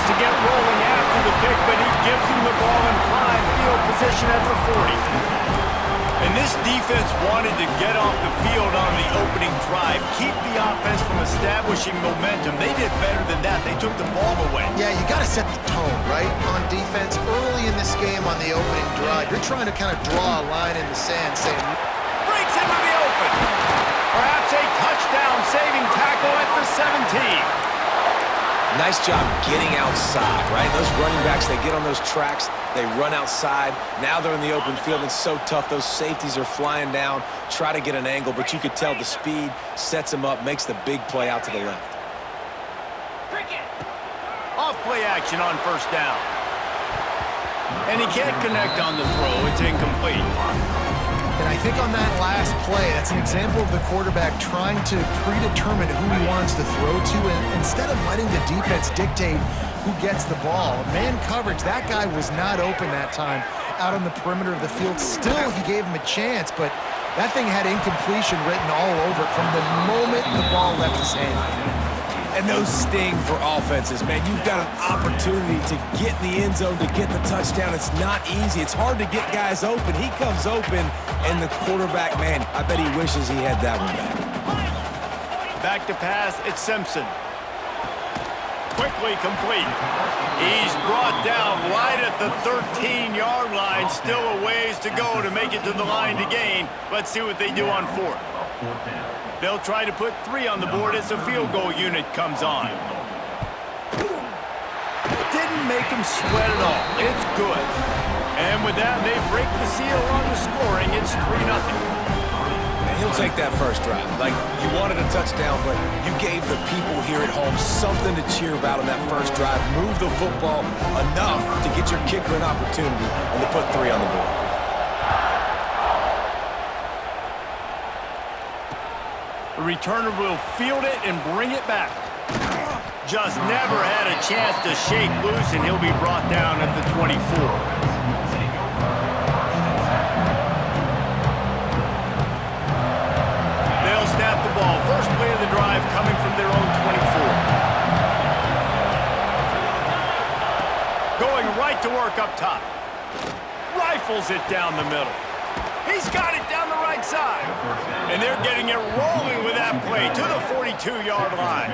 to get rolling after the pick, but he gives him the ball in prime field position at the 40. And this defense wanted to get off the field on the opening drive, keep the offense from establishing momentum. They did better than that. They took the ball away. Yeah, you got to set the tone, right, on defense. Early in this game on the opening drive, you're trying to kind of draw a line in the sand saying... Breaks into the open. Perhaps a touchdown-saving tackle at the 17. Nice job getting outside, right? Those running backs, they get on those tracks, they run outside. Now they're in the open field. It's so tough. Those safeties are flying down, try to get an angle, but you could tell the speed sets them up, makes the big play out to the left. Off play action on first down. And he can't connect on the throw. It's incomplete. And I think on that last play, that's an example of the quarterback trying to predetermine who he wants to throw to, and instead of letting the defense dictate who gets the ball. Man coverage, that guy was not open that time out on the perimeter of the field. Still, he gave him a chance, but that thing had incompletion written all over it from the moment the ball left his hand. And those sting for offenses, man. You've got an opportunity to get in the end zone, to get the touchdown. It's not easy. It's hard to get guys open. He comes open, and the quarterback, man, I bet he wishes he had that one back. Back to pass, it's Simpson. Quickly complete. He's brought down right at the 13-yard line. Still a ways to go to make it to the line to gain. Let's see what they do on fourth. They'll try to put 3 on the board as the field goal unit comes on. Didn't make him sweat at all. It's good. And with that, they break the seal on the scoring. It's 3-0. And he'll take that first drive. Like, you wanted a touchdown, but you gave the people here at home something to cheer about on that first drive. Move the football enough to get your kicker an opportunity and to put 3 on the board. The returner will field it and bring it back. Just never had a chance to shake loose, and he'll be brought down at the 24. They'll snap the ball. First play of the drive coming from their own 24. Going right to work up top. Rifles it down the middle. He's got it down the right side. And they're getting it rolling with that play to the 42-yard line.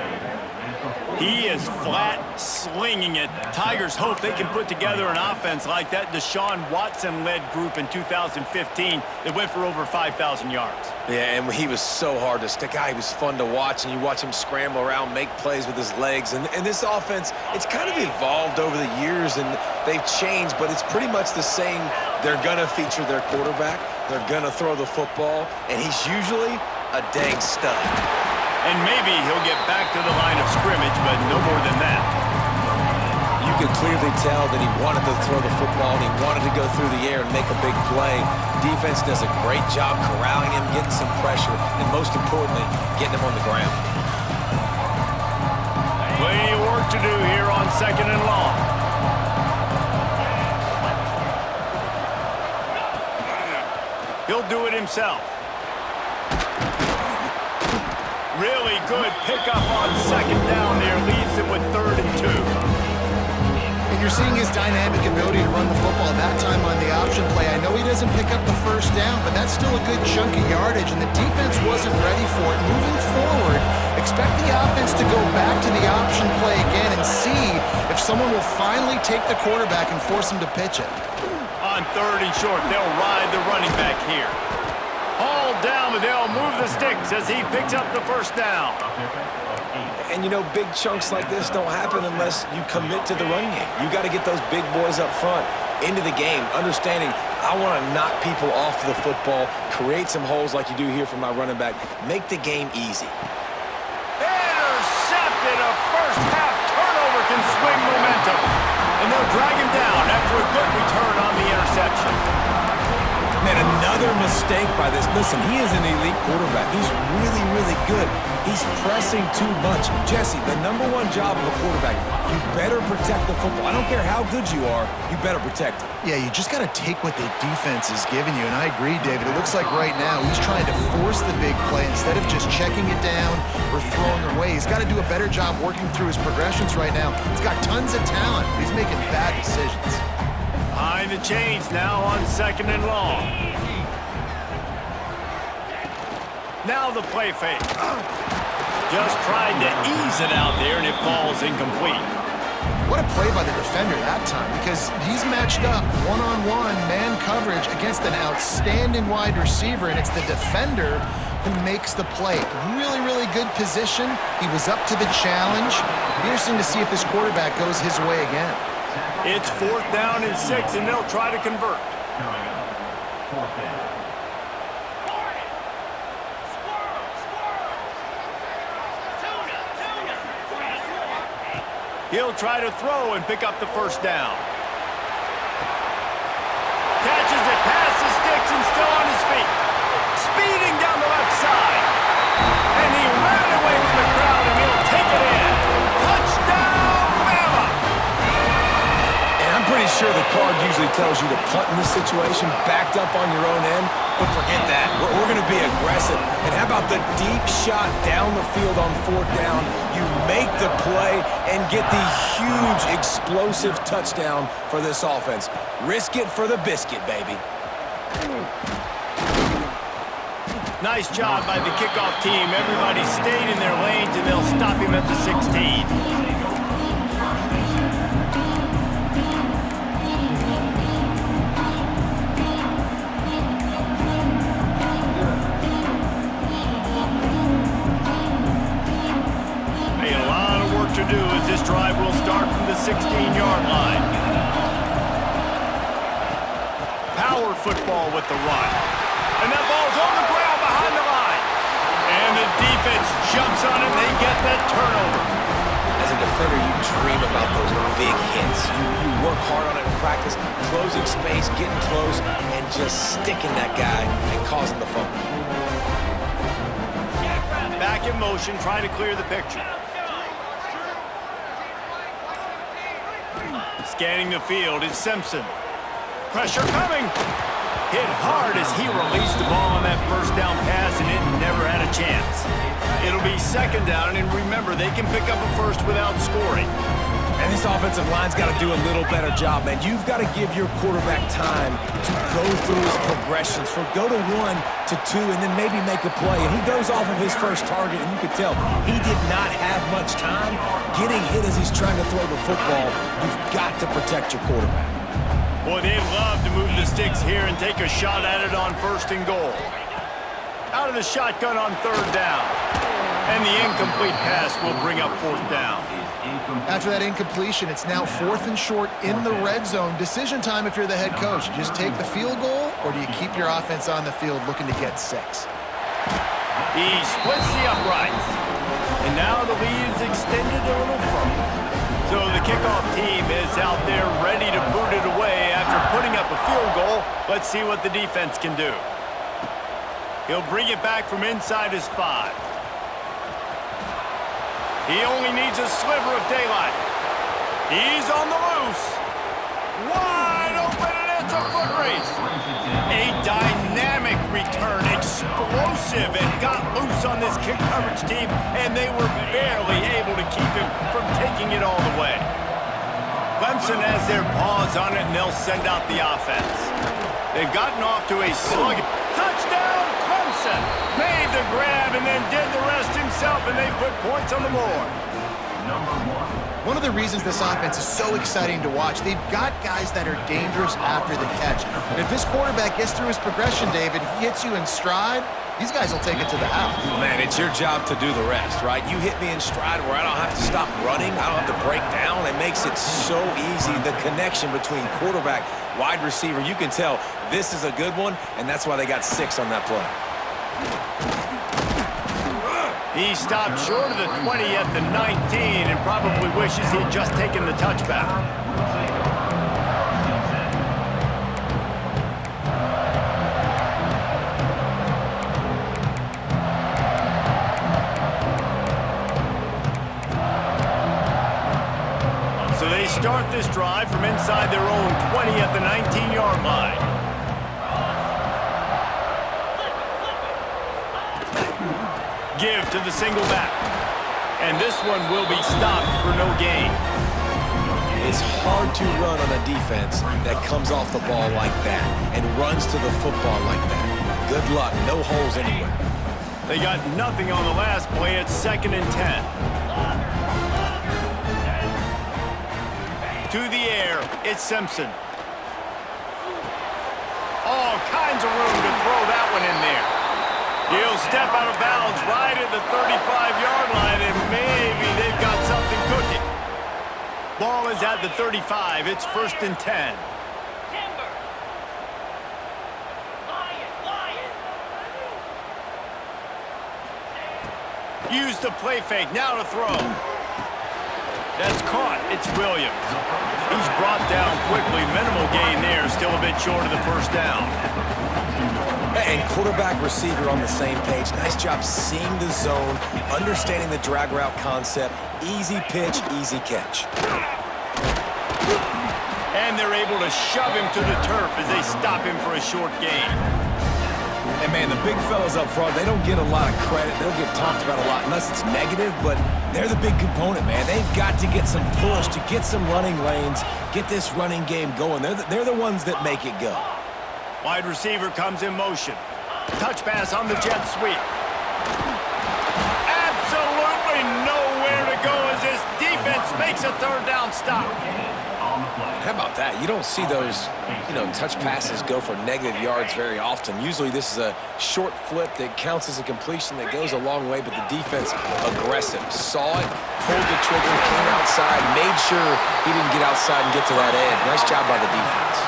He is flat slinging it. Tigers hope they can put together an offense like that Deshaun Watson-led group in 2015 that went for over 5,000 yards. Yeah, and he was so hard to stick out. He was fun to watch, and you watch him scramble around, make plays with his legs. And this offense, it's kind of evolved over the years, and they've changed, but it's pretty much the same. They're going to feature their quarterback. They're going to throw the football, and he's usually a dang stud. And maybe he'll get back to the line of scrimmage, but no more than that. You could clearly tell that he wanted to throw the football, and he wanted to go through the air and make a big play. Defense does a great job corralling him, getting some pressure, and most importantly, getting him on the ground. Plenty of work to do here on 2nd and long. He'll do it himself. Really good pickup on 2nd down there. Leaves it with 3rd and 2. And you're seeing his dynamic ability to run the football that time on the option play. I know he doesn't pick up the first down, but that's still a good chunk of yardage, and the defense wasn't ready for it. Moving forward, expect the offense to go back to the option play again and see if someone will finally take the quarterback and force him to pitch it. On 3rd and short, they'll ride the running back here. All down, but they'll move the sticks as he picks up the first down. And, you know, big chunks like this don't happen unless you commit to the run game. You got to get those big boys up front into the game, understanding I want to knock people off the football, create some holes like you do here for my running back, make the game easy. Intercepted. A first-half turnover can swing momentum. And they'll drag him down after a good return on the interception. Man, And another mistake by this. Listen, he is an elite quarterback. He's really, really good. He's pressing too much. Jesse, the #1 job of a quarterback, you better protect the football. I don't care how good you are, you better protect it. Yeah, you just got to take what the defense is giving you, and I agree, David. It looks like right now he's trying to force the big play instead of just checking it down or throwing away. He's got to do a better job working through his progressions right now. He's got tons of talent, but he's making bad decisions. Behind the chains now on 2nd and long. Now the play fake. Just tried to ease it out there, and it falls incomplete. What a play by the defender that time, because he's matched up one-on-one man coverage against an outstanding wide receiver, and it's the defender who makes the play. Really, really good position. He was up to the challenge. Be interesting to see if this quarterback goes his way again. It's 4th down and 6, and they'll try to convert. He'll try to throw and pick up the 1st down. Catches it past the sticks and still on his feet. Speeding down the left side. And he ran away from the crowd, and he'll take it in. Touchdown, Bama! And I'm pretty sure the card usually tells you to punt in this situation, backed up on your own end, but forget that. We're going to be aggressive. And how about the deep shot down the field on 4th down? You make the play and get the huge explosive touchdown for this offense. Risk it for the biscuit, baby. Nice job by the kickoff team. Everybody stayed in their lanes, and they'll stop him at the 16. To do as this drive will start from the 16-yard line. Power football with the run. And that ball's on the ground behind the line. And the defense jumps on it, and they get that turnover. As a defender, you dream about those big hits. You work hard on it in practice, closing space, getting close, and just sticking that guy and causing the fumble. Back in motion, trying to clear the picture. Scanning the field is Simpson. Pressure coming. Hit hard as he released the ball on that 1st down pass, and it never had a chance. It'll be 2nd down, and remember, they can pick up a 1st without scoring. And this offensive line's got to do a little better job, man. You've got to give your quarterback time to go through his progressions, from go to 1 to 2, and then maybe make a play. And he goes off of his first target, and you could tell he did not have much time getting hit as he's trying to throw the football. You've got to protect your quarterback. Boy, they'd love to move the sticks here and take a shot at it on 1st and goal. Out of the shotgun on 3rd down. And the incomplete pass will bring up 4th down. After that incompletion, it's now 4th and short in the red zone. Decision time if you're the head coach. You just take the field goal, or do you keep your offense on the field looking to get 6? He splits the uprights. And now the lead is extended a little further. So the kickoff team is out there ready to boot it away after putting up a field goal. Let's see what the defense can do. He'll bring it back from inside his 5. He only needs a sliver of daylight. He's on the loose. Wide open, and it's a foot race. A dynamic return, explosive, and got loose on this kick coverage team, and they were barely able to keep him from taking it all the way. Clemson has their paws on it, and they'll send out the offense. They've gotten off to a slug. Touchdown, Clemson! Made the grab and then did the rest himself, and they put points on the board. One of the reasons this offense is so exciting to watch, they've got guys that are dangerous after the catch. And if this quarterback gets through his progression, David, he hits you in stride, these guys will take it to the house. Man, it's your job to do the rest, right? You hit me in stride where I don't have to stop running. I don't have to break down. It makes it so easy. The connection between quarterback, wide receiver, you can tell this is a good one, and that's why they got 6 on that play. He stopped short of the 20 at the 19 and probably wishes he'd just taken the touchback. They start this drive from inside their own 20 at the 19-yard line. Give to the single back. And this one will be stopped for no gain. It's hard to run on a defense that comes off the ball like that and runs to the football like that. Good luck. No holes anywhere. They got nothing on the last play. It's 2nd and 10. To the air, it's Simpson. All kinds of room to throw that one in there. He'll step out of bounds right at the 35-yard line, and maybe they've got something cooking. Ball is at the 35. It's 1st and 10. Use the play fake. Now to throw. That's caught. It's Williams. He's brought down quickly. Minimal gain there. Still a bit short of the 1st down. And quarterback, receiver on the same page. Nice job seeing the zone, understanding the drag route concept. Easy pitch, easy catch. And they're able to shove him to the turf as they stop him for a short gain. And, man, the big fellas up front, they don't get a lot of credit. They don't get talked about a lot unless it's negative, but they're the big component, man. They've got to get some push, to get some running lanes, get this running game going. They're the ones that make it go. Wide receiver comes in motion. Touch pass on the jet sweep. Absolutely nowhere to go as this defense makes a 3rd down stop. How about that? You don't see those, touch passes go for negative yards very often. Usually this is a short flip that counts as a completion that goes a long way, but the defense aggressive. Saw it, pulled the trigger, came outside, made sure he didn't get outside and get to that edge. Nice job by the defense.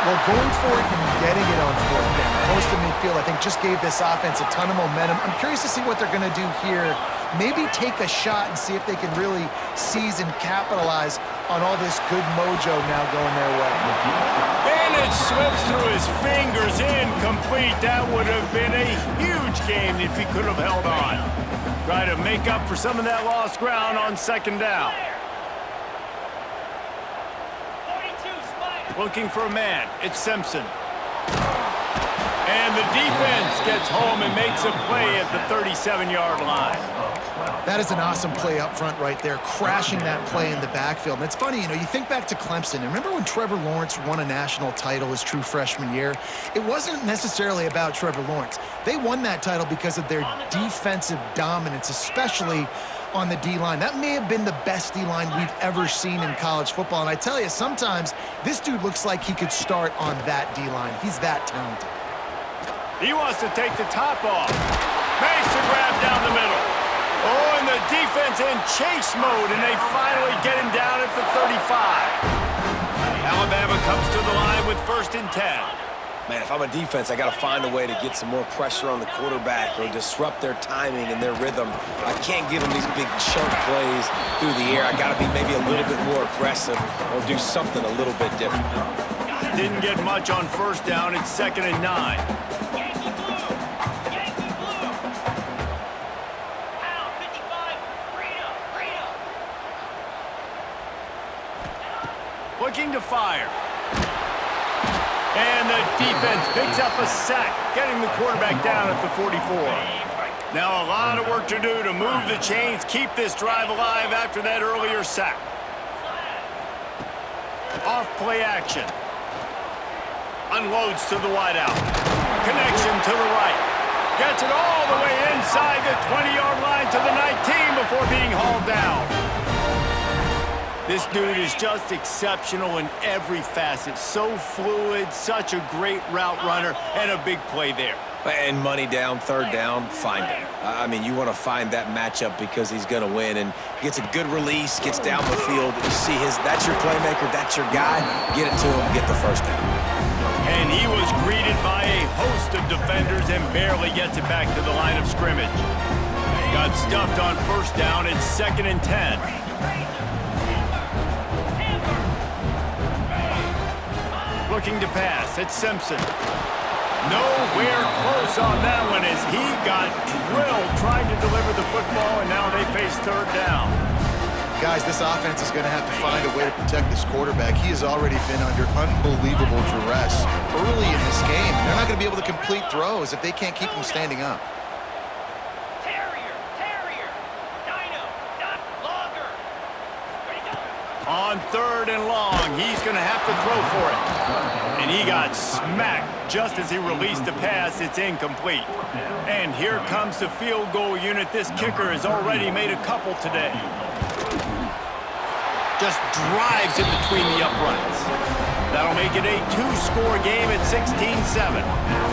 Well, going for it and getting it on 4th down, close to midfield, I think just gave this offense a ton of momentum. I'm curious to see what they're going to do here. Maybe take a shot and see if they can really seize and capitalize on all this good mojo now going their way. And it slips through his fingers, incomplete. That would have been a huge game if he could have held on. Try to make up for some of that lost ground on 2nd down. Looking for a man. It's Simpson. And the defense gets home and makes a play at the 37-yard line. That is an awesome play up front right there, crashing that play in the backfield. And it's funny, you think back to Clemson. And remember when Trevor Lawrence won a national title his true freshman year? It wasn't necessarily about Trevor Lawrence. They won that title because of their defensive dominance, especially on the D-line. That may have been the best D-line we've ever seen in college football. And I tell you, sometimes this dude looks like he could start on that D-line. He's that talented. He wants to take the top off. Makes the grab down the middle. Oh, and the defense in chase mode, and they finally get him down at the 35. Alabama comes to the line with 1st and 10. Man, if I'm a defense, I got to find a way to get some more pressure on the quarterback or disrupt their timing and their rhythm. I can't give them these big chunk plays through the air. I got to be maybe a little bit more aggressive or do something a little bit different. Didn't get much on 1st down. It's 2nd and 9. Looking to fire. And the defense picks up a sack, getting the quarterback down at the 44. Now a lot of work to do to move the chains, keep this drive alive after that earlier sack. Off play action. Unloads to the wideout. Connection to the right. Gets it all the way inside the 20-yard line to the 19 before being hauled down. This dude is just exceptional in every facet. So fluid, such a great route runner, and a big play there. And money down, 3rd down, find him. I mean, you want to find that matchup because he's going to win. And gets a good release, gets down the field. You see that's your playmaker, that's your guy. Get it to him, get the 1st down. And he was greeted by a host of defenders and barely gets it back to the line of scrimmage. Got stuffed on 1st down. It's 2nd and 10. Looking to pass. It's Simpson. Nowhere close on that one as he got drilled trying to deliver the football, and now they face 3rd down. Guys, this offense is going to have to find a way to protect this quarterback. He has already been under unbelievable duress early in this game. They're not going to be able to complete throws if they can't keep him standing up. On 3rd and long, he's going to have to throw for it. And he got smacked just as he released the pass. It's incomplete. And here comes the field goal unit. This kicker has already made a couple today. Just drives in between the uprights. That'll make it a 2-score game at 16-7.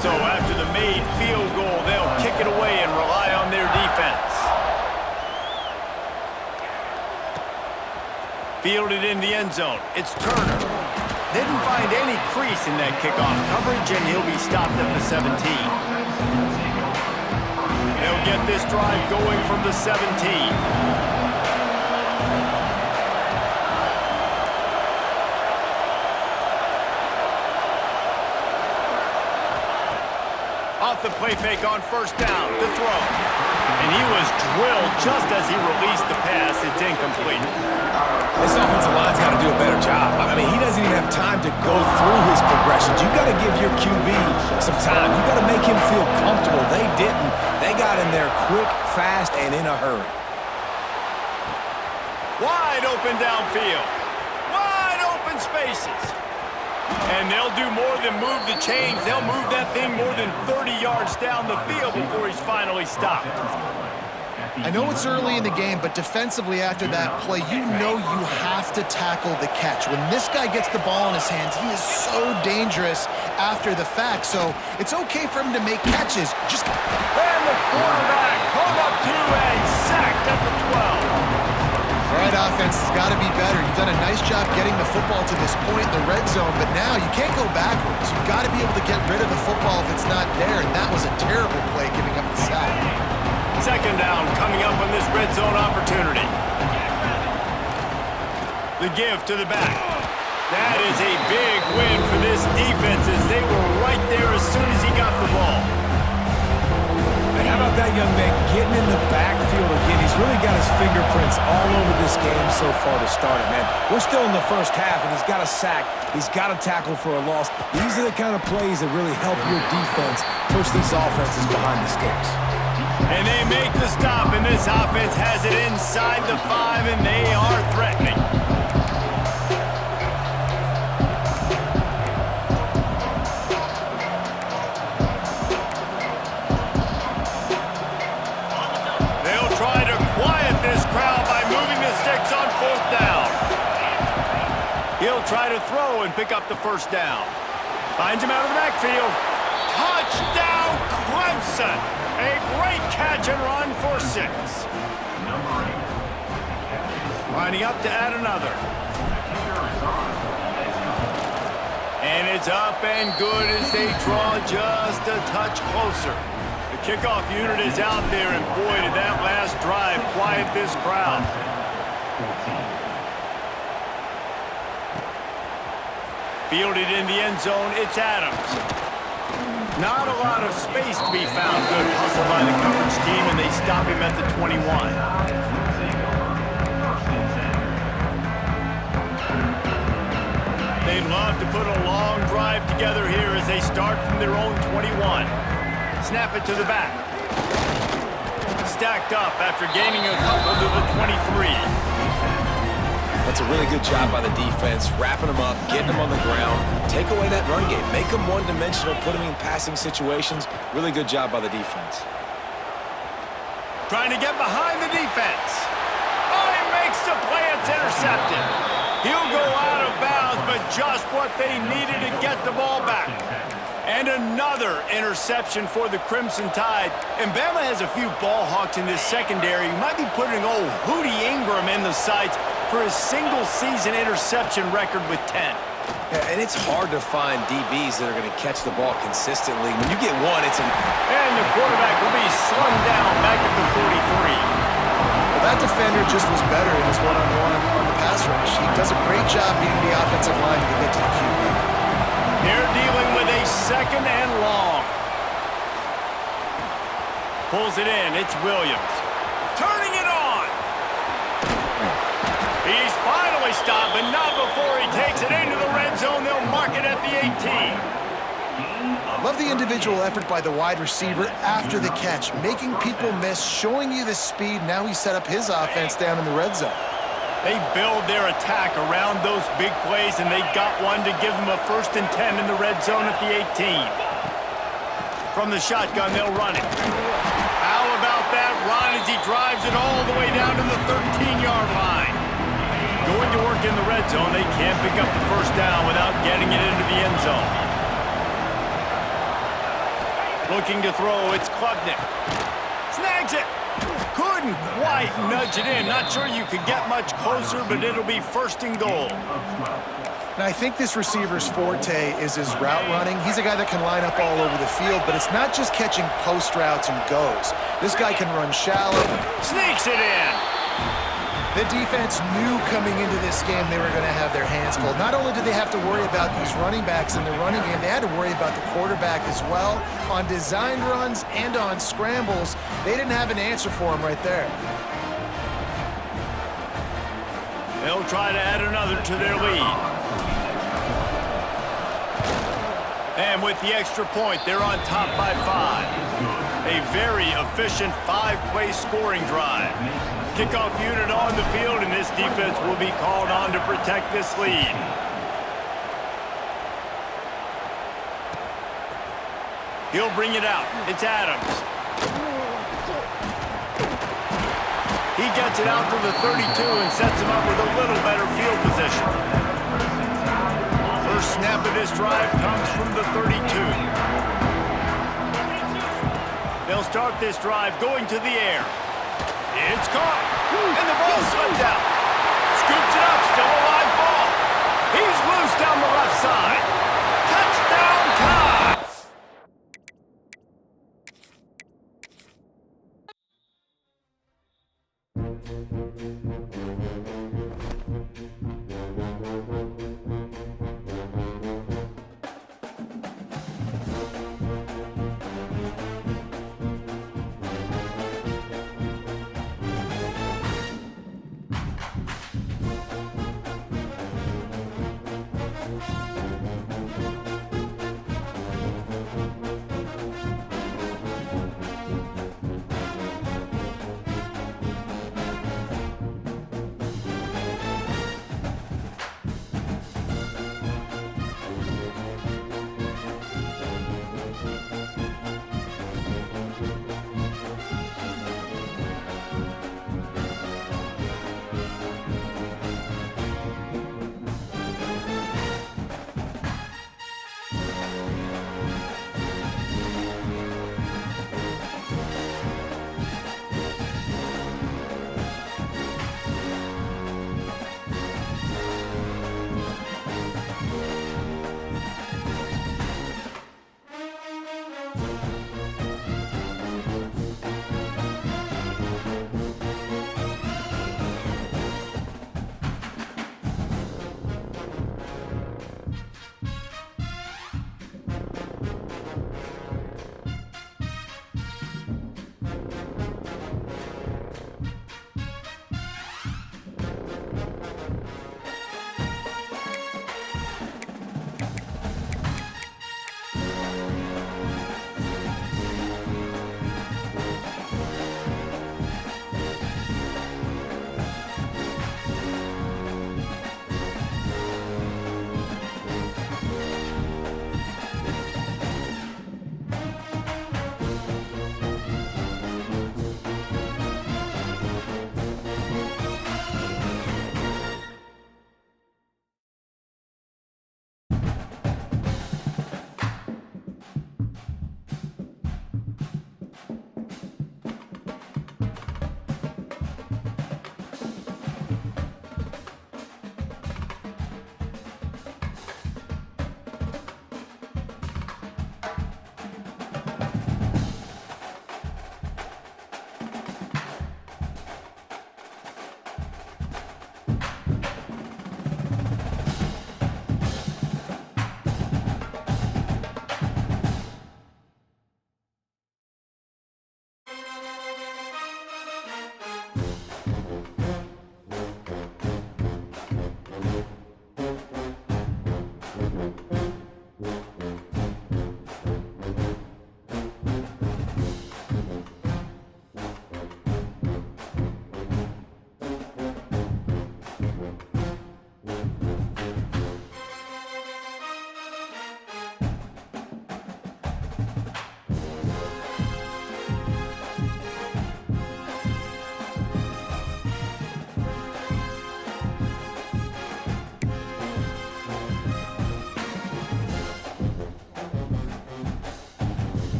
So after the made field goal, they'll kick it away and rely on their defense. Fielded in the end zone. It's Turner. Didn't find any crease in that kickoff coverage, and he'll be stopped at the 17. They'll get this drive going from the 17. Off the play fake on 1st down, the throw. And he was drilled just as he released the pass. It's incomplete. This offensive line's got to do a better job. I mean, he doesn't even have time to go through his progressions. You got to give your QB some time. You got to make him feel comfortable. They didn't. They got in there quick, fast, and in a hurry. Wide open downfield. Wide open spaces. And they'll do more than move the chains. They'll move that thing more than 30 yards down the field before he's finally stopped. I know it's early in the game, but defensively after that play, you know you have to tackle the catch. When this guy gets the ball in his hands, he is so dangerous after the fact. So it's okay for him to make catches. And the quarterback caught up to and sacked at the 12. All right, offense has got to be better. You've done a nice job getting the football to this point in the red zone, but now you can't go backwards. You've got to be able to get rid of the football if it's not there, and that was a terrible play giving up the sack. 2nd down coming up on this red zone opportunity. The give to the back. That is a big win for this defense as they were right there as soon as he got the ball. And how about that young man getting in the backfield again? He's really got his fingerprints all over this game so far to start it, man. We're still in the 1st half, and he's got a sack. He's got a tackle for a loss. These are the kind of plays that really help your defense push these offenses behind the sticks. And they make the stop, and this offense has it inside the 5, and they are threatening. They'll try to quiet this crowd by moving the sticks on 4th down. He'll try to throw and pick up the 1st down. Finds him out of the backfield. Touchdown, Clemson! A great catch and run for 6. Lining up to add another. And it's up and good as they draw just a touch closer. The kickoff unit is out there, and boy, did that last drive quiet this crowd. Fielded in the end zone, it's Adams. Not a lot of space to be found. Good hustle by the coverage team, and they stop him at the 21. They'd love to put a long drive together here as they start from their own 21. Snap it to the back. Stacked up after gaining a couple to the 23. That's a really good job by the defense, wrapping them up, getting them on the ground, take away that run game, make them one-dimensional, put them in passing situations. Really good job by the defense. Trying to get behind the defense. Oh, he makes the play. It's intercepted. He'll go out of bounds, but just what they needed to get the ball back. And another interception for the Crimson Tide. And Bama has a few ball hawks in this secondary. You might be putting old Hootie Ingram in the sights for his single-season interception record with 10. Yeah, and it's hard to find DBs that are going to catch the ball consistently. When you get one, it's an... And the quarterback will be slung down back at the 43. Well, that defender just was better in his one-on-one on the pass rush. He does a great job beating the offensive line to get to the QB. They're dealing with a 2nd and long. Pulls it in. It's Williams. Turning it on. Love the individual effort by the wide receiver after the catch, making people miss, showing you the speed. Now he set up his offense down in the red zone. They build their attack around those big plays, and they got one to give them a 1st and 10 in the red zone at the 18. From the shotgun, they'll run it. How about that run as he drives it all the way down to the 13-yard line? Going to work in the red zone, they can't pick up the 1st down without getting it into the end zone. Looking to throw, it's Klubnik. Snags it. Couldn't quite nudge it in. Not sure you could get much closer, but it'll be 1st and goal. And I think this receiver's forte is his route running. He's a guy that can line up all over the field, but it's not just catching post routes and goes. This guy can run shallow. Sneaks it in. The defense knew coming into this game they were going to have their hands full. Not only did they have to worry about these running backs in the running game, they had to worry about the quarterback as well. On designed runs and on scrambles, they didn't have an answer for him right there. They'll try to add another to their lead. And with the extra point, they're on top by 5. A very efficient 5-play scoring drive. Kickoff unit on the field, and this defense will be called on to protect this lead. He'll bring it out. It's Adams. He gets it out to the 32 and sets him up with a little better field position. First snap of this drive comes from the 32. They'll start this drive going to the air. It's caught, and the ball slipped out. Scoops it up, still a live ball. He's loose down the left side. Touchdown, Tide!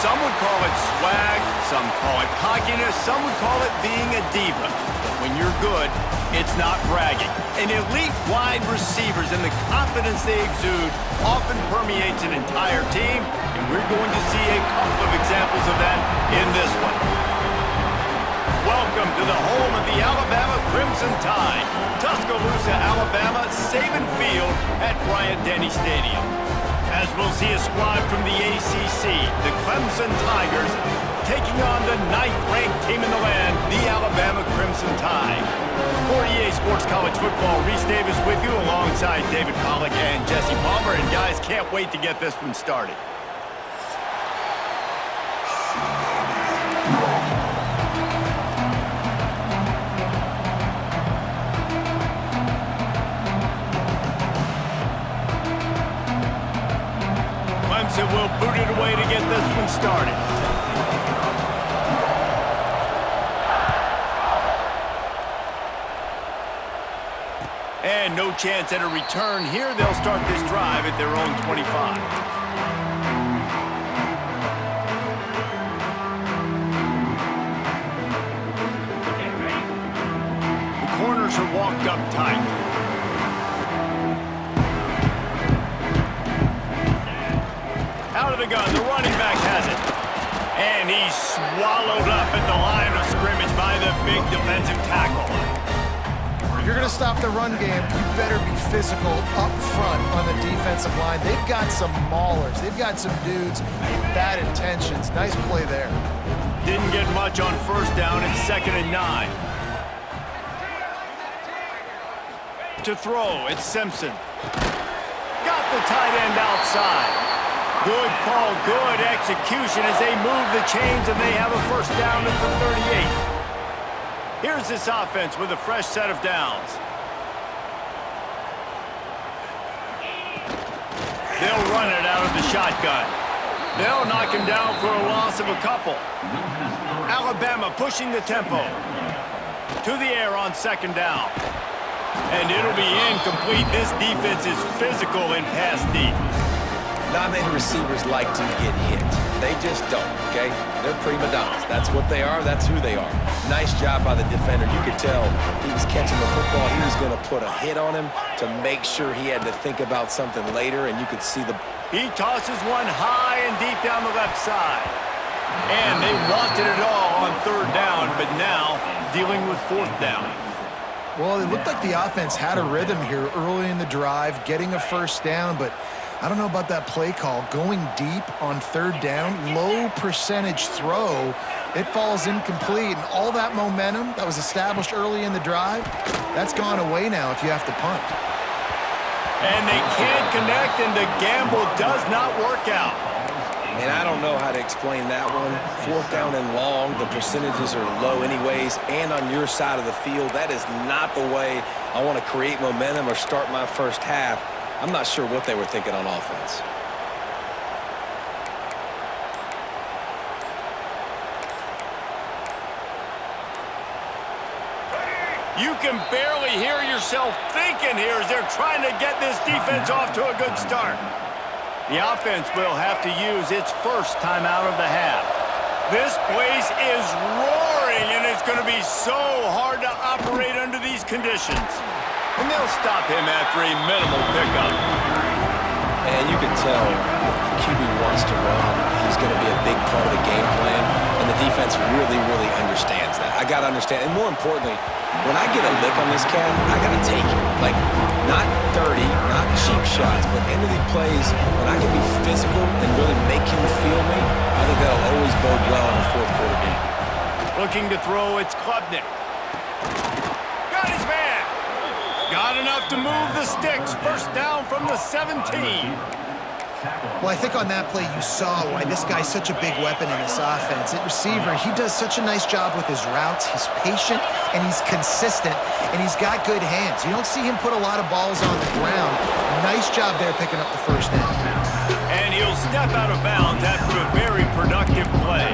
Some would call it swag, some call it cockiness, some would call it being a diva. But when you're good, it's not bragging. And elite wide receivers and the confidence they exude often permeates an entire team, and we're going to see a couple of examples of that in this one. Welcome to the home of the Alabama Crimson Tide, Tuscaloosa, Alabama, Saban Field at Bryant-Denny Stadium. As we'll see a squad from the ACC, the Clemson Tigers, taking on the 9th-ranked team in the land, the Alabama Crimson Tide. For EA Sports College Football, Reese Davis with you alongside David Pollack and Jesse Palmer. And guys, can't wait to get this one started. Clemson will boot it away to get this one started. And no chance at a return here. They'll start this drive at their own 25. The corners are walked up tight. Out of the gun, the running back has it. And he's swallowed up at the line of scrimmage by the big defensive tackle. If you're going to stop the run game, you better be physical up front on the defensive line. They've got some maulers. They've got some dudes with bad intentions. Nice play there. Didn't get much on first down. It's 2nd and 9. To throw, it's Simpson. Got the tight end outside. Good call, good execution as they move the chains and they have a first down at the 38. Here's this offense with a fresh set of downs. They'll run it out of the shotgun. They'll knock him down for a loss of a couple. Alabama pushing the tempo. To the air on 2nd down. And it'll be incomplete. This defense is physical in pass deep. Not many receivers like to get hit. They just don't, okay? They're prima donnas. That's what they are. That's who they are. Nice job by the defender. You could tell he was catching the football. He was going to put a hit on him to make sure he had to think about something later, and you could see the... He tosses one high and deep down the left side. And they wanted it all on 3rd down, but now dealing with 4th down. Well, it looked like the offense had a rhythm here early in the drive, getting a first down, but I don't know about that play call. Going deep on 3rd down, low percentage throw, it falls incomplete. And all that momentum that was established early in the drive, that's gone away now if you have to punt. And they can't connect, and the gamble does not work out. And I don't know how to explain that one. 4th down and long, the percentages are low anyways, and on your side of the field, that is not the way I want to create momentum or start my first half. I'm not sure what they were thinking on offense. You can barely hear yourself thinking here as they're trying to get this defense off to a good start. The offense will have to use its first timeout of the half. This place is roaring, and it's going to be so hard to operate under these conditions. And they'll stop him after a minimal pickup. And you can tell the QB wants to run. He's going to be a big part of the game plan, and the defense really, really understands that. I got to understand, and more importantly, when I get a lick on this cat, I got to take it. Like, not dirty, not cheap shots, but end of the plays, when I can be physical and really make him feel me, I think that'll always bode well in a 4th quarter game. Looking to throw, it's Klubnik. Got his man. Got enough to move the sticks. First down from the 17. Well, I think on that play you saw why this guy's such a big weapon in this offense. At receiver, he does such a nice job with his routes. He's patient, and he's consistent, and he's got good hands. You don't see him put a lot of balls on the ground. Nice job there picking up the first down. And he'll step out of bounds after a very productive play.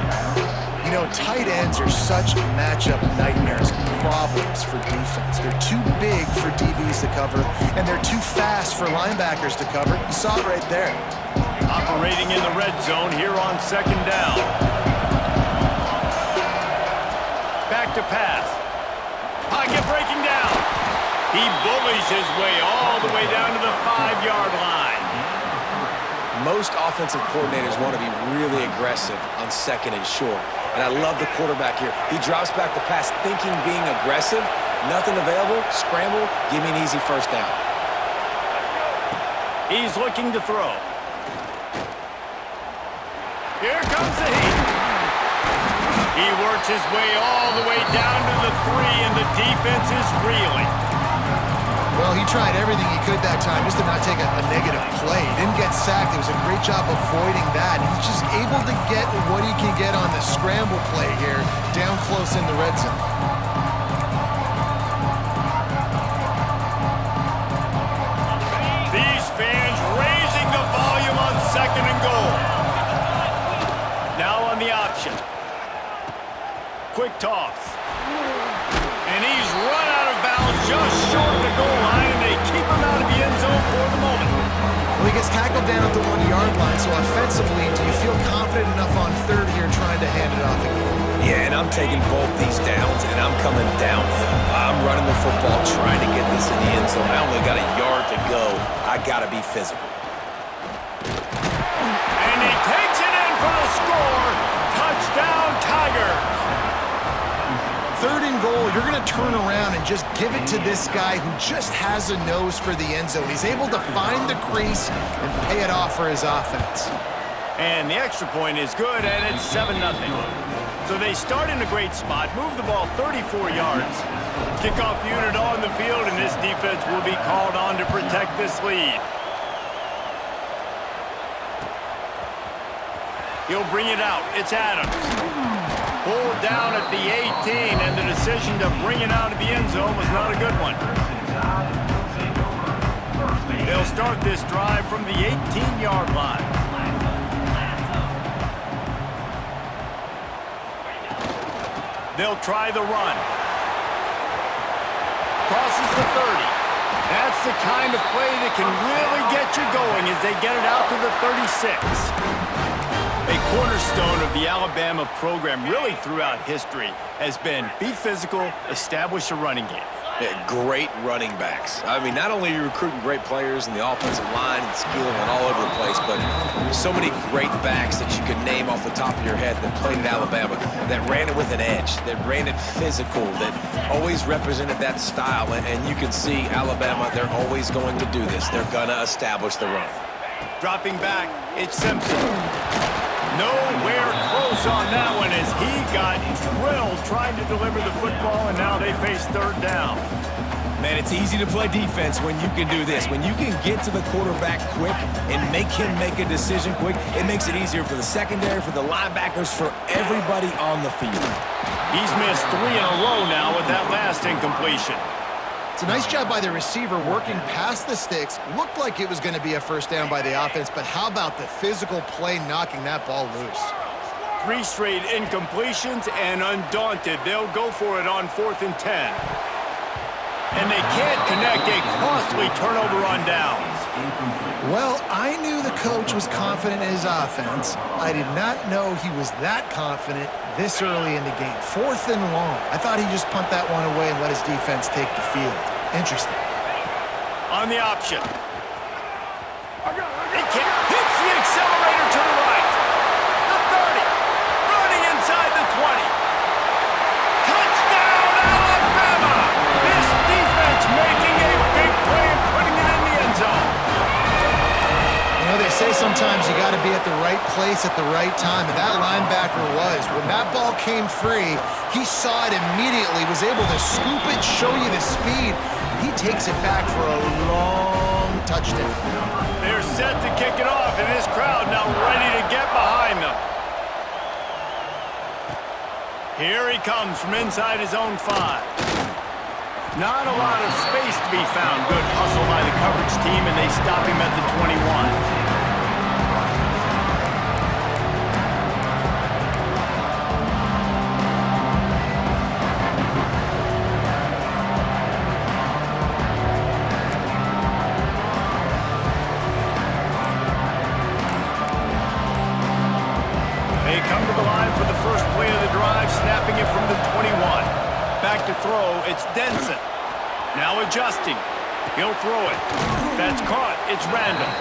You know, tight ends are such matchup nightmares and problems for defense. They're too big for DBs to cover, and they're too fast for linebackers to cover. You saw it right there. Operating in the red zone here on second down. Back to pass. Pocket breaking down. He bullies his way all the way down to the 5-yard line. Most offensive coordinators want to be really aggressive on second and short. And I love the quarterback here. He drops back the pass thinking being aggressive. Nothing available, scramble, give me an easy first down. He's looking to throw. Here comes the heat. He works his way all the way down to the 3, and the defense is reeling. Well, he tried everything he could that time just to not take a negative play. He didn't get sacked. It was a great job avoiding that. He's just able to get what he can get on the scramble play here, down close in the red zone. These fans raising the volume on second and goal. Now on the option. Quick toss. And he's run out of bounds just short of the goal line, and they keep him out of the end zone for the moment. Well, he gets tackled down at the 1-yard line, so offensively, do you feel confident enough on third here trying to hand it off again? Yeah, and I'm taking both these downs, and I'm coming downhill. I'm running the football, trying to get this in the end zone. I only got a yard to go. I got to be physical. And he takes it in for the score. Touchdown, Tigers. Third and goal, you're going to turn around and just give it to this guy who just has a nose for the end zone. He's able to find the crease and pay it off for his offense. And the extra point is good, and it's 7-0. So they start in a great spot, move the ball 34 yards. Kickoff unit on the field, and this defense will be called on to protect this lead. He'll bring it out. It's Adams. Pulled down at the 18, and the decision to bring it out of the end zone was not a good one. They'll start this drive from the 18-yard line. They'll try the run. Crosses the 30. That's the kind of play that can really get you going as they get it out to the 36. A cornerstone of the Alabama program really throughout history has been be physical, establish a running game. Yeah, great running backs. I mean, not only are you recruiting great players in the offensive line and skill and all over the place, but so many great backs that you could name off the top of your head that played at Alabama, that ran it with an edge, that ran it physical, that always represented that style. And you can see Alabama, they're always going to do this. They're going to establish the run. Dropping back, it's Simpson. Nowhere close on that one as he got drilled trying to deliver the football, and now they face third down. Man, it's easy to play defense when you can do this. When you can get to the quarterback quick and make him make a decision quick, it makes it easier for the secondary, for the linebackers, for everybody on the field. He's missed 3 in a row now with that last incompletion. It's a nice job by the receiver working past the sticks. Looked like it was going to be a first down by the offense, but how about the physical play knocking that ball loose? 3 straight incompletions, and undaunted, they'll go for it on 4th and 10. And they can't connect, a costly turnover on downs. Well, I knew the coach was confident in his offense. I did not know he was that confident this early in the game. 4th and long. I thought he'd just punt that one away and let his defense take the field. Interesting. On the option. He hits the accelerator to the right. The 30. Running inside the 20. Touchdown, Alabama! This defense making a big play and putting it in the end zone. You know, they say sometimes you got to be at the right place at the right time, and that linebacker was. When that ball came free, he saw it immediately, was able to scoop it, show you the speed. He takes it back for a long touchdown. They're set to kick it off, and this crowd now ready to get behind them. Here he comes from inside his own 5. Not a lot of space to be found. Good hustle by the coverage team, and they stop him at the 21. It's Denson. Now adjusting. He'll throw it. That's caught. It's Randall.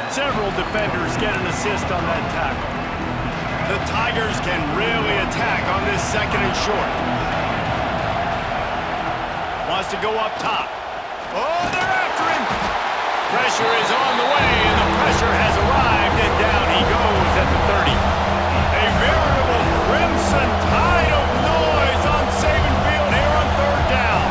Several defenders get an assist on that tackle. The Tigers can really attack on this second and short. Wants to go up top. Oh, they're after him. Pressure is on the way, and the pressure has arrived, and down he goes at the 30. A veritable crimson tide of noise on Saban Field here on third down.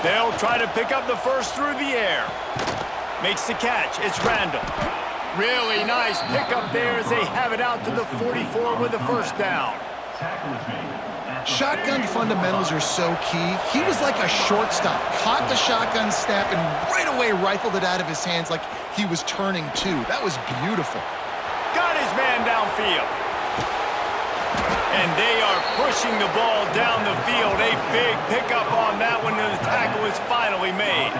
They'll try to pick up the first through the air. Makes the catch. It's Randall. Really nice pickup there as they have it out to the 44 with the first down. Shotgun fundamentals are so key. He was like a shortstop. Caught the shotgun snap and right away rifled it out of his hands like he was turning two. That was beautiful. Got his man downfield. And they are pushing the ball down the field. A big pickup on that one, and the tackle is finally made.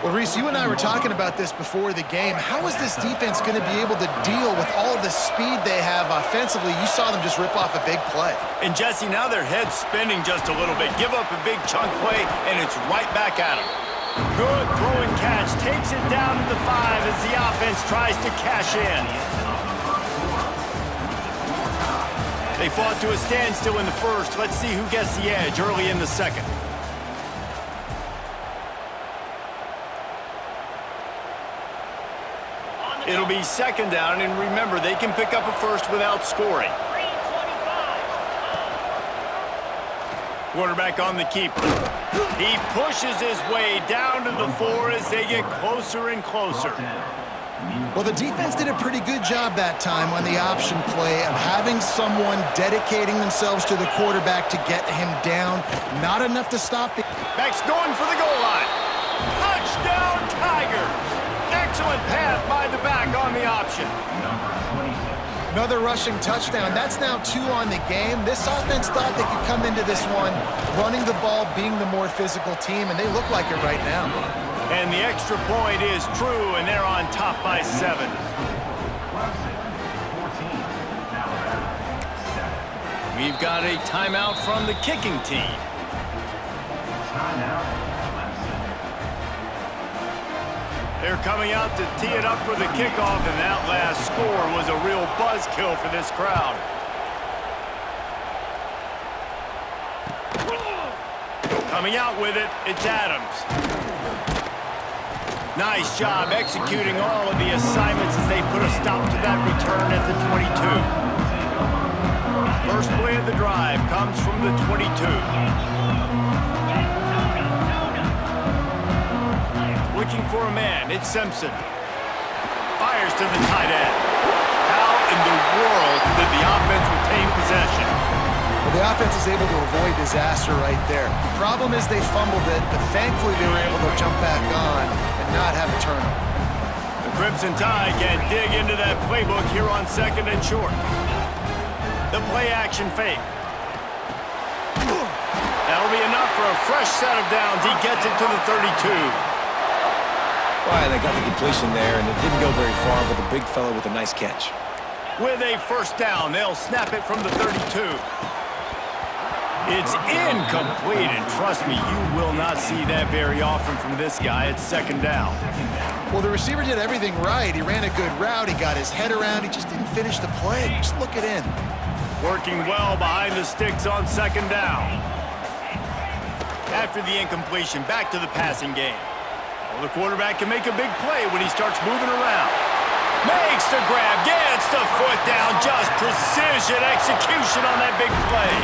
Well, Reese, you and I were talking about this before the game. How is this defense going to be able to deal with all the speed they have offensively? You saw them just rip off a big play. And, Jesse, now their head's spinning just a little bit. Give up a big chunk play, and it's right back at them. Good throw and catch. Takes it down to the 5 as the offense tries to cash in. They fought to a standstill in the first. Let's see who gets the edge early in the second. It'll be second down, and remember, they can pick up a first without scoring. Quarterback on the keeper. He pushes his way down to the 4 as they get closer and closer. Well, the defense did a pretty good job that time on the option play of having someone dedicating themselves to the quarterback to get him down. Not enough to stop it. Back's going for the goal line. Touchdown, Tigers! Excellent pass by the back on the option. Another rushing touchdown. That's now 2 on the game. This offense thought they could come into this one running the ball, being the more physical team, and they look like it right now. And the extra point is true, and they're on top by 7. We've got a timeout from the kicking team. They're coming out to tee it up for the kickoff, and that last score was a real buzzkill for this crowd. Coming out with it, it's Adams. Nice job executing all of the assignments as they put a stop to that return at the 22. First play of the drive comes from the 22. Looking for a man, it's Simpson. Fires to the tight end. How in the world did the offense retain possession? Well, the offense is able to avoid disaster right there. The problem is they fumbled it, but thankfully they were able to jump back on and not have a turnover. The Crimson Tide can dig into that playbook here on second and short. The play action fake. That'll be enough for a fresh set of downs. He gets it to the 32. Well, they got the completion there, and it didn't go very far, but the big fella with a nice catch. With a first down, they'll snap it from the 32. It's incomplete, and trust me, you will not see that very often from this guy. It's second down. Well, the receiver did everything right. He ran a good route. He got his head around. He just didn't finish the play. Just look it in. Working well behind the sticks on second down. After the incompletion, back to the passing game. Well, the quarterback can make a big play when he starts moving around. Makes the grab, gets the foot down, just precision execution on that big play.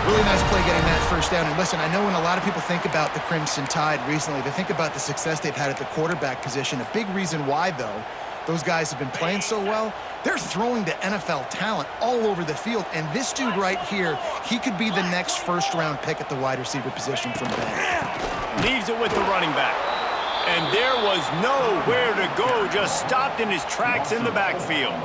Really nice play getting that first down. And listen, I know when a lot of people think about the Crimson Tide recently, they think about the success they've had at the quarterback position. A big reason why, though, those guys have been playing so well, they're throwing to NFL talent all over the field. And this dude right here, he could be the next first-round pick at the wide receiver position from Baylor. Leaves it with the running back. And there was nowhere to go, just stopped in his tracks in the backfield.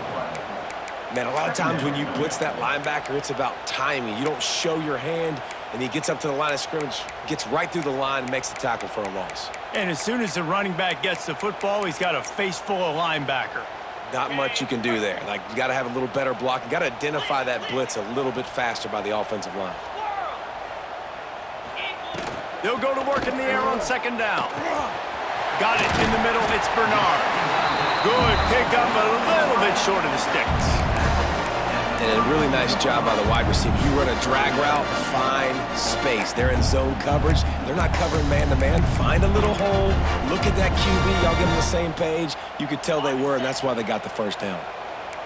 Man, a lot of times when you blitz that linebacker, it's about timing. You don't show your hand, and he gets up to the line of scrimmage, gets right through the line, and makes the tackle for a loss. And as soon as the running back gets the football, he's got a face full of linebacker. Not much you can do there. Like, you got to have a little better block. You got to identify that blitz a little bit faster by the offensive line. They'll go to work in the air on second down. Got it in the middle. It's Bernard. Good pickup, a little bit short of the sticks. And a really nice job by the wide receiver. You run a drag route, find space. They're in zone coverage. They're not covering man-to-man. Find a little hole. Look at that QB. Y'all get on the same page. You could tell they were, and that's why they got the first down.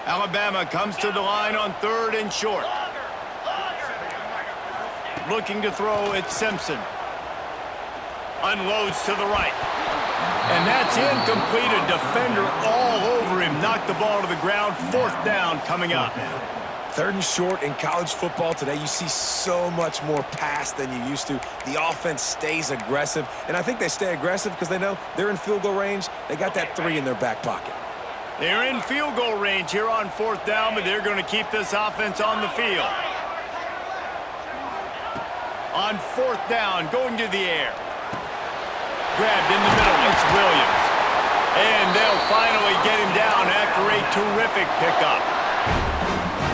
Alabama comes to the line on 3rd and short. Looking to throw, it's Simpson. Unloads to the right. And that's incomplete. A defender all over him. Knocked the ball to the ground. 4th down coming up. 3rd and short in college football today. You see so much more pass than you used to. The offense stays aggressive. And I think they stay aggressive because they know they're in field goal range. They got that 3 in their back pocket. They're in field goal range here on 4th down, but they're going to keep this offense on the field. On 4th down, going to the air. Grabbed in the middle, it's Williams. And they'll finally get him down after a terrific pickup.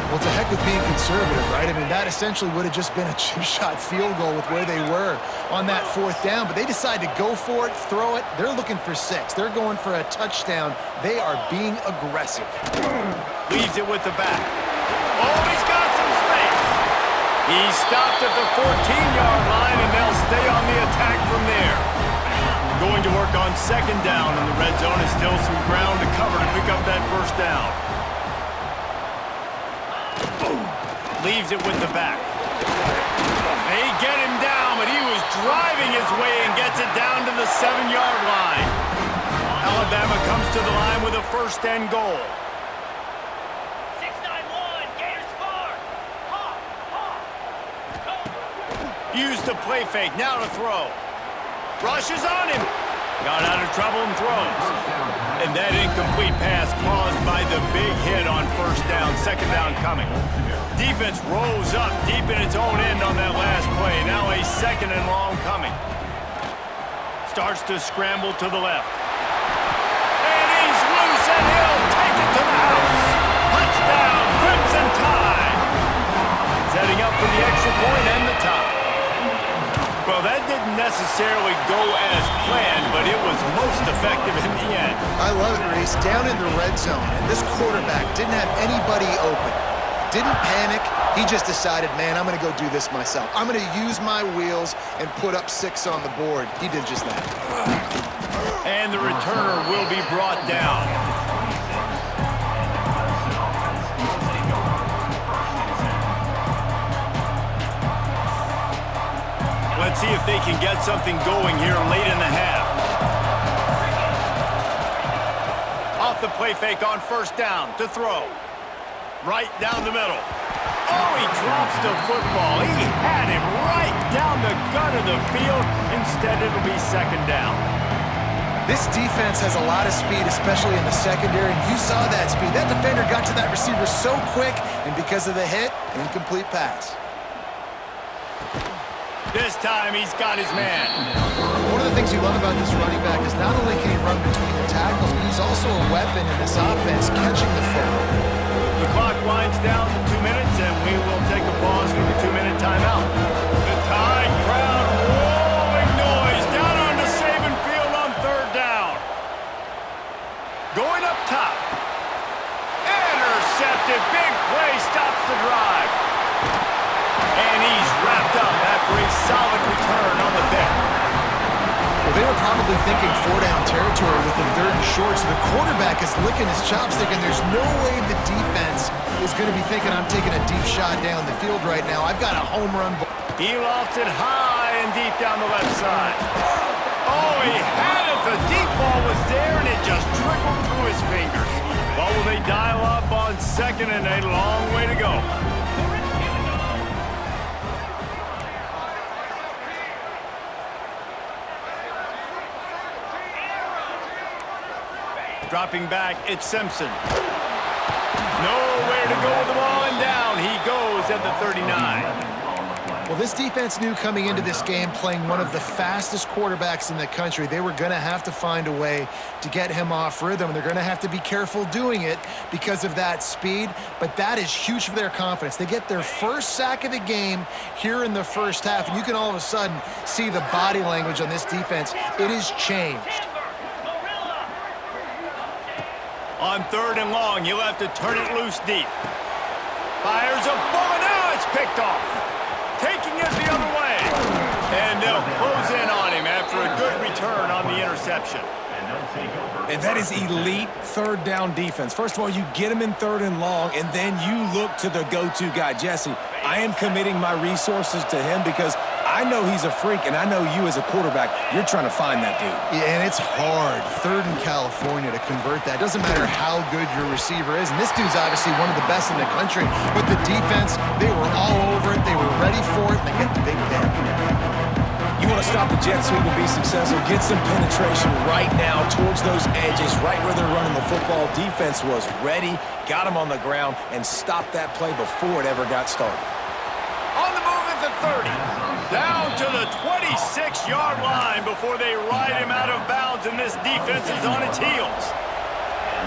Well, it's a heck of being conservative, right? I mean, that essentially would have just been a chip shot field goal with where they were on that 4th down, but they decide to go for it, throw it. They're looking for 6. They're going for a touchdown. They are being aggressive. Leaves it with the back. Oh, he's got some space. He stopped at the 14-yard line, and they'll stay on the attack from there. Going to work on 2nd down in the red zone. Is still some ground to cover to pick up that 1st down. Leaves it with the back. They get him down, but he was driving his way and gets it down to the 7-yard line. Alabama comes to the line with a 1st and goal. 6-9-1, Gators score. Use the play fake, now to throw. Rushes on him. Got out of trouble and throws. And that incomplete pass caused by the big hit on 1st down, 2nd down coming. Defense rolls up deep in its own end on that last play. Now a 2nd and long coming. Starts to scramble to the left. And he's loose, and he'll take it to the house. Touchdown, Crimson Tide. Setting up for the extra point and the tie. Well, that didn't necessarily go as planned, but it was most effective in the end. I love it, Reese. Down in the red zone, and this quarterback didn't have anybody open. Didn't panic. He just decided, man, I'm going to go do this myself. I'm going to use my wheels and put up 6 on the board. He did just that. And the returner will be brought down. Let's see if they can get something going here late in the half. Off the play fake on 1st down to throw. Right down the middle. Oh, he drops the football. He had him right down the gut of the field. Instead, it'll be 2nd down. This defense has a lot of speed, especially in the secondary, and you saw that speed. That defender got to that receiver so quick, and because of the hit, incomplete pass. This time, he's got his man. One of the things you love about this running back is not only can he run between the tackles, but he's also a weapon in this offense, catching the football. The clock winds down to 2 minutes, and we will take a pause for the 2-minute timeout. The Tide crowd rolling noise down onto Saban Field on 3rd down. Going up top. Intercepted. Big play stops the drive. And he's wrapped up after a solid return on the pick. Well, they were probably thinking 4-down territory with the 3rd and short, so the quarterback is licking his chops thinking there's no way the defense is going to be thinking I'm taking a deep shot down the field right now. I've got a home run ball. He lofts it high and deep down the left side. Oh, he had it. The deep ball was there, and it just trickled through his fingers. Well, will they dial up on 2nd and a long way to go? Dropping back, it's Simpson. Nowhere to go go with the ball, and down he goes at the 39. Well, this defense knew coming into this game, playing one of the fastest quarterbacks in the country, they were going to have to find a way to get him off rhythm. They're going to have to be careful doing it because of that speed, but that is huge for their confidence. They get their first sack of the game here in the first half, and you can all of a sudden see the body language on this defense. It has changed. On 3rd and long, he'll have to turn it loose deep. Fires a bullet. Now it's picked off. Taking it the other way. And they'll close in on him after a good return on the interception. And that is elite 3rd down defense. First of all, you get him in 3rd and long, and then you look to the go-to guy. Jesse, I am committing my resources to him because I know he's a freak, and I know you as a quarterback, you're trying to find that dude. Yeah, and it's hard, 3rd in California, to convert that. Doesn't matter how good your receiver is, and this dude's obviously one of the best in the country, but the defense, they were all over it, they were ready for it, and they get the big pick. You want to stop the jet sweep and be successful, get some penetration right now towards those edges, right where they're running the football. Defense was ready, got him on the ground, and stopped that play before it ever got started. On the move at the 30. Down to the 26-yard line before they ride him out of bounds, and this defense is on its heels.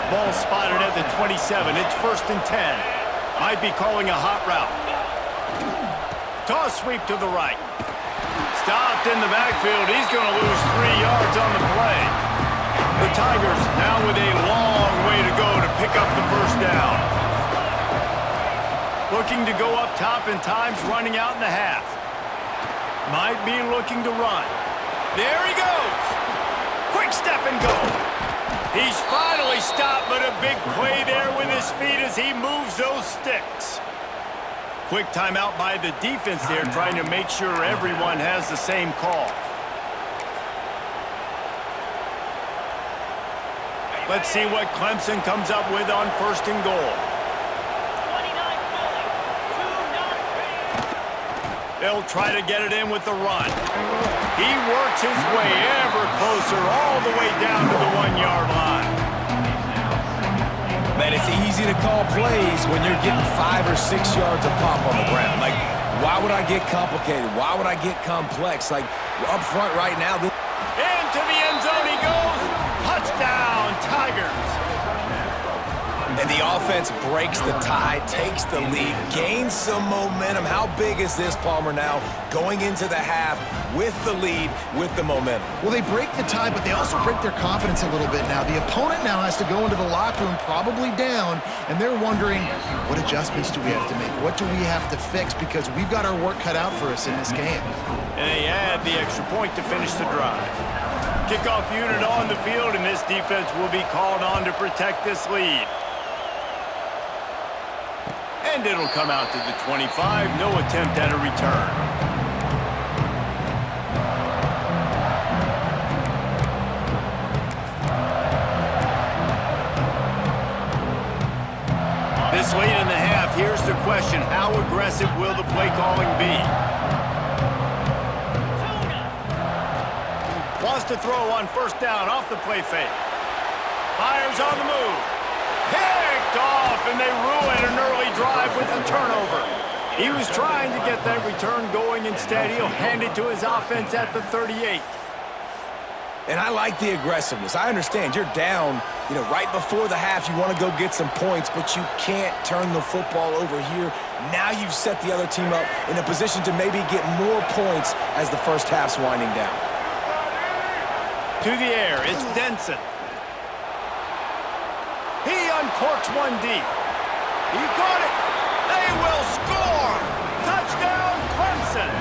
Ball spotted at the 27. It's 1st and 10. Might be calling a hot route. Toss sweep to the right. Stopped in the backfield. He's going to lose 3 yards on the play. The Tigers now with a long way to go to pick up the first down. Looking to go up top, and time's running out in the half. Might be looking to run. There he goes. Quick step and go. He's finally stopped, but a big play there with his feet as he moves those sticks. Quick timeout by the defense there, trying to make sure everyone has the same call. Let's see what Clemson comes up with on 1st and goal. They'll try to get it in with the run. He works his way ever closer all the way down to the 1-yard line. Man, it's easy to call plays when you're getting 5 or 6 yards a pop on the ground. Like, why would I get complicated? Why would I get complex? Like, up front right now. Into the end zone he goes. Touchdown, Tigers. And the offense breaks the tie, takes the lead, gains some momentum. How big is this, Palmer, now going into the half with the lead, with the momentum? Well, they break the tie, but they also break their confidence a little bit now. The opponent now has to go into the locker room probably down, and they're wondering, what adjustments do we have to make? What do we have to fix? Because we've got our work cut out for us in this game. And they add the extra point to finish the drive. Kickoff unit on the field, and this defense will be called on to protect this lead. And it'll come out to the 25. No attempt at a return. This late in the half, here's the question. How aggressive will the play calling be? Wants to throw on 1st down off the play fake. Fires on the move. Picked off, and they ruin an early drive with a turnover. He was trying to get that return going. Instead, he'll hand it to his offense at the 38. And I like the aggressiveness. I understand you're down, right before the half. You want to go get some points, but you can't turn the football over here. Now you've set the other team up in a position to maybe get more points as the first half's winding down. To the air, it's Denson. He uncorks one deep. He caught it. They will score. Touchdown, Clemson.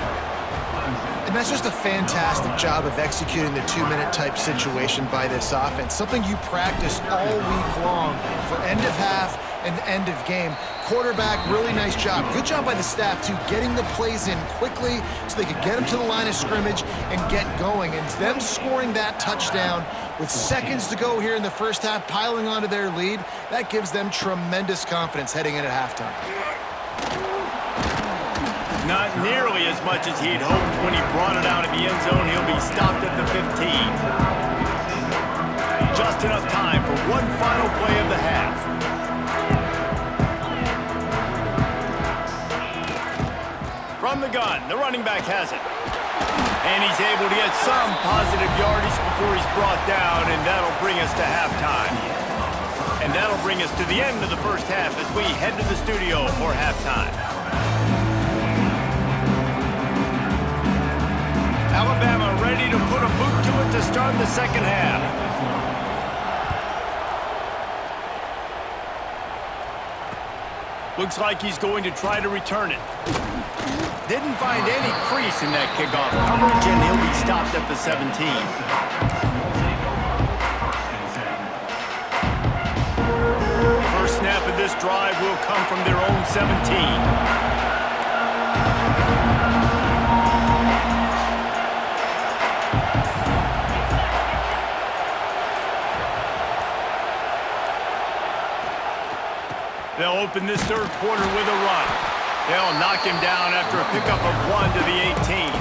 And that's just a fantastic job of executing the 2-minute type situation by this offense. Something you practice all week long for end of half and end of game. Quarterback, really nice job. Good job by the staff, too, getting the plays in quickly so they could get them to the line of scrimmage and get going. And them scoring that touchdown with seconds to go here in the first half, piling onto their lead, that gives them tremendous confidence heading in at halftime. Not nearly as much as he'd hoped when he brought it out of the end zone. He'll be stopped at the 15. Just enough time for one final play of the half. From the gun, the running back has it. And he's able to get some positive yardage before he's brought down, and that'll bring us to halftime. And that'll bring us to the end of the first half as we head to the studio for halftime. Alabama ready to put a boot to it to start the second half. Looks like he's going to try to return it. Didn't find any crease in that kickoff coverage, and he'll be stopped at the 17. First snap of this drive will come from their own 17. They'll open this third quarter with a run. They'll knock him down after a pickup of 1 to the 18.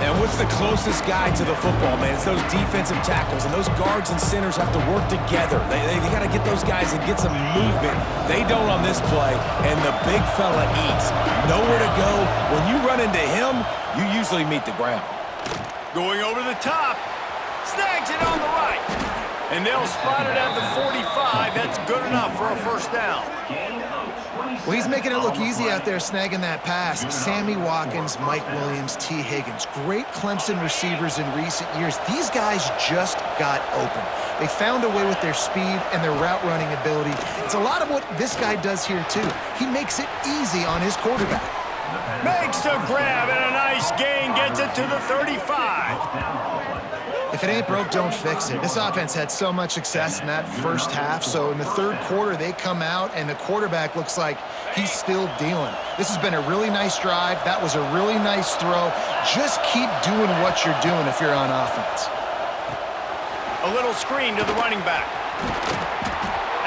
And what's the closest guy to the football, man? It's those defensive tackles, and those guards and centers have to work together. They got to get those guys and get some movement. They don't on this play, and the big fella eats. Nowhere to go. When you run into him, you usually meet the ground. Going over the top. Snags it on the right. And they'll spot it at the 45. That's good enough for a first down. Well, he's making it look easy out there snagging that pass. Sammy Watkins, Mike Williams, T. Higgins. Great Clemson receivers in recent years. These guys just got open. They found a way with their speed and their route running ability. It's a lot of what this guy does here, too. He makes it easy on his quarterback. Makes the grab and a nice gain. Gets it to the 35. If it ain't broke, don't fix it. This offense had so much success in that first half, so in the third quarter, they come out, and the quarterback looks like he's still dealing. This has been a really nice drive. That was a really nice throw. Just keep doing what you're doing if you're on offense. A little screen to the running back.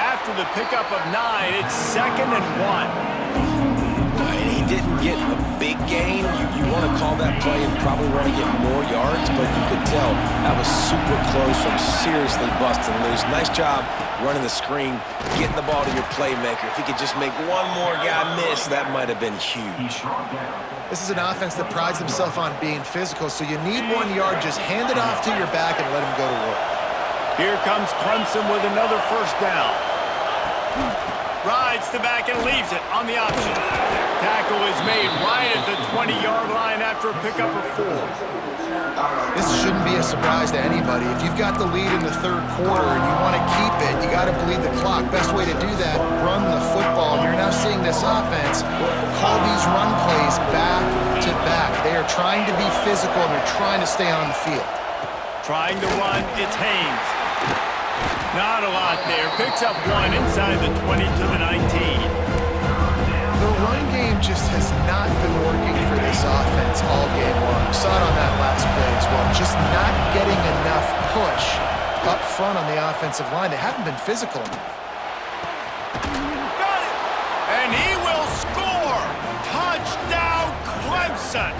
After the pickup of 9, it's 2nd and 1. And he didn't get a big gain. You want to call that play and probably want to get more yards, but you could tell that was super close from seriously busting loose. Nice job running the screen, getting the ball to your playmaker. If he could just make one more guy miss, that might have been huge. This is an offense that prides themselves on being physical, so you need 1 yard, just hand it off to your back and let him go to work. Here comes Clemson with another first down. Rides the back and leaves it on the option. Tackle is made right at the 20-yard line after a pickup of 4. This shouldn't be a surprise to anybody. If you've got the lead in the third quarter and you want to keep it, you got to bleed the clock. Best way to do that, run the football. You're now seeing this offense call these run plays back to back. They are trying to be physical, and they're trying to stay on the field. Trying to run, it's Haynes. Not a lot there. Picks up 1 inside the 20 to the 19. The run game just has not been working for this offense all game long. We saw it on that last play as well. Just not getting enough push up front on the offensive line. They haven't been physical enough. Got it! And he will score! Touchdown, Clemson!